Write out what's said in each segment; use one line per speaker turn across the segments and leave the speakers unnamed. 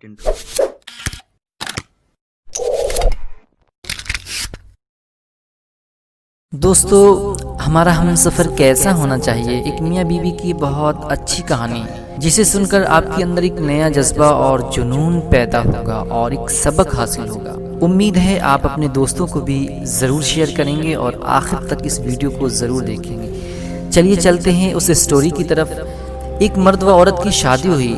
get into it.
دوستو، ہمارا ہم سفر کیسا ہونا چاہیے، ایک میاں بیوی کی بہت اچھی کہانی جسے سن کر آپ کے اندر ایک نیا جذبہ اور جنون پیدا ہوگا اور ایک سبق حاصل ہوگا۔ امید ہے آپ اپنے دوستوں کو بھی ضرور شیئر کریں گے اور آخر تک اس ویڈیو کو ضرور دیکھیں گے۔ چلیے چلتے ہیں اس اسٹوری کی طرف۔ ایک مرد و عورت کی شادی ہوئی،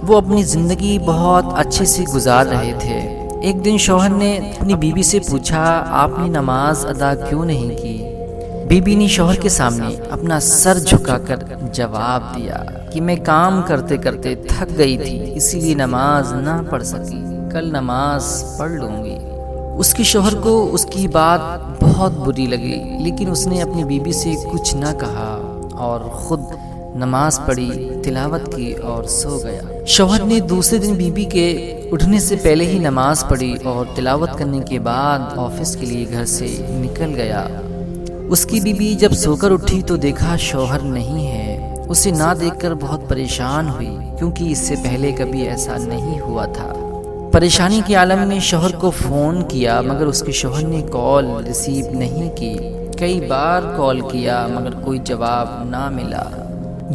وہ اپنی زندگی بہت اچھے سے گزار رہے تھے۔ ایک دن شوہر نے اپنی بیوی سے پوچھا، آپ نے نماز ادا کیوں نہیں کی؟ بیوی نے شوہر کے سامنے اپنا سر جھکا کر جواب دیا کہ میں کام کرتے کرتے تھک گئی تھی، اسی لیے نماز نہ پڑھ سکی، کل نماز پڑھ لوں گی۔ اس کے شوہر کو اس کی بات بہت بری لگی، لیکن اس نے اپنی بیوی سے کچھ نہ کہا اور خود نماز پڑھی، تلاوت کی اور سو گیا۔ شوہر نے دوسرے دن بیوی کے اٹھنے سے پہلے ہی نماز پڑھی اور تلاوت کرنے کے بعد آفس کے لیے گھر سے نکل گیا۔ اس کی بیوی جب سو کر اٹھی تو دیکھا شوہر نہیں ہے۔ اسے نہ دیکھ کر بہت پریشان ہوئی، کیونکہ اس سے پہلے کبھی ایسا نہیں ہوا تھا۔ پریشانی کے عالم میں شوہر کو فون کیا، مگر اس کے شوہر نے کال ریسیو نہیں کی۔ کئی بار کال کیا مگر کوئی جواب نہ ملا۔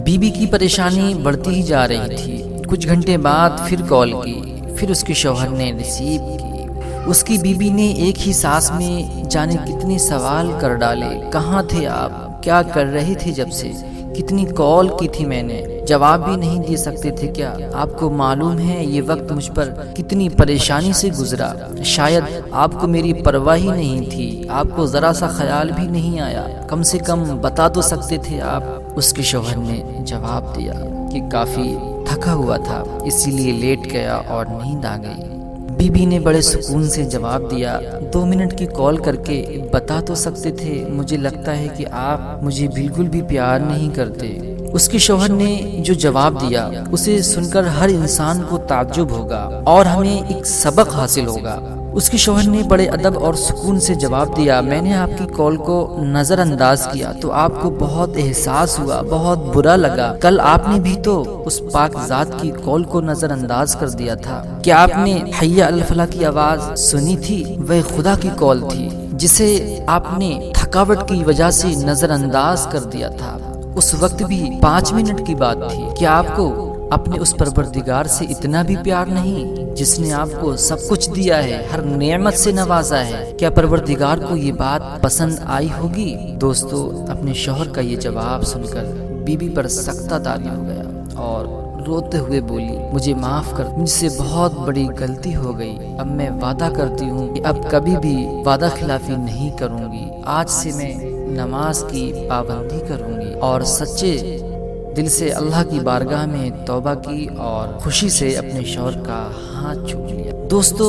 بیوی کی پریشانی بڑھتی ہی جا رہی تھی۔ کچھ گھنٹے بعد پھر کال کی، پھر اس کے شوہر نے ریسیو کی۔ اس کی بیوی نے ایک ہی سانس میں جانے کتنے سوال کر ڈالے، کہاں تھے آپ، کیا کر رہے تھے جب سے، کتنی کال کی تھی میں نے، جواب بھی نہیں دے سکتے تھے کیا؟ آپ کو معلوم ہے یہ وقت مجھ پر کتنی پریشانی سے گزرا، شاید آپ کو میری پرواہ ہی نہیں تھی، آپ کو ذرا سا خیال بھی نہیں آیا، کم سے کم بتا تو سکتے تھے آپ۔ اس کے شوہر نے جواب دیا کہ کافی تھکا ہوا تھا، اسی لیے لیٹ گیا اور نیند آ گئی۔ بیوی نے بڑے سکون سے جواب دیا، 2 منٹ کی کال کر کے بتا تو سکتے تھے، مجھے لگتا ہے کہ آپ مجھے بالکل بھی پیار نہیں کرتے۔ اس کے شوہر نے جو جواب دیا اسے سن کر ہر انسان کو تعجب ہوگا اور ہمیں ایک سبق حاصل ہوگا۔ اس کے شوہر نے بڑے ادب اور سکون سے جواب دیا، میں نے آپ کی کال کو نظر انداز کیا تو آپ کو بہت احساس ہوا، بہت برا لگا۔ کل آپ نے بھی تو اس پاک ذات کی کال کو نظر انداز کر دیا تھا۔ کیا آپ نے حی علی الفلاح کی آواز سنی تھی؟ وہ خدا کی کال تھی جسے آپ نے تھکاوٹ کی وجہ سے نظر انداز کر دیا تھا۔ اس وقت بھی 5 منٹ کی بات تھی۔ کیا آپ کو اپنے اس پروردگار سے اتنا بھی پیار نہیں جس نے آپ کو سب کچھ دیا ہے، ہر نعمت سے نوازا ہے؟ کیا پروردگار کو یہ بات پسند آئی ہوگی؟ دوستو، اپنے شوہر کا یہ جواب سن کر بیوی پر سختہ طاری ہو گیا اور روتے ہوئے بولی، مجھے معاف کر، مجھ سے بہت بڑی غلطی ہو گئی، اب میں وعدہ کرتی ہوں کہ اب کبھی بھی وعدہ خلافی نہیں کروں گی، آج سے میں نماز کی پابندی کروں گی۔ اور سچے دل سے اللہ کی بارگاہ میں توبہ کی اور خوشی سے اپنے شوہر کا ہاتھ چھو لیا۔ دوستو،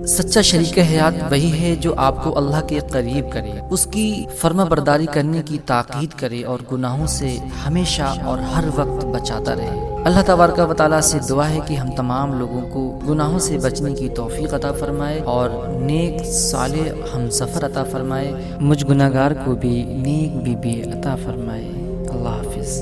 سچا شریک حیات وہی ہے جو آپ کو اللہ کے قریب کرے، اس کی فرما برداری کرنے کی تاکید کرے اور گناہوں سے ہمیشہ اور ہر وقت بچاتا رہے۔ اللہ تبارک و تعالیٰ سے دعا ہے کہ ہم تمام لوگوں کو گناہوں سے بچنے کی توفیق عطا فرمائے اور نیک صالح ہم سفر عطا فرمائے، مجھ گناہگار کو بھی نیک بیوی عطا فرمائے۔ اللہ حافظ۔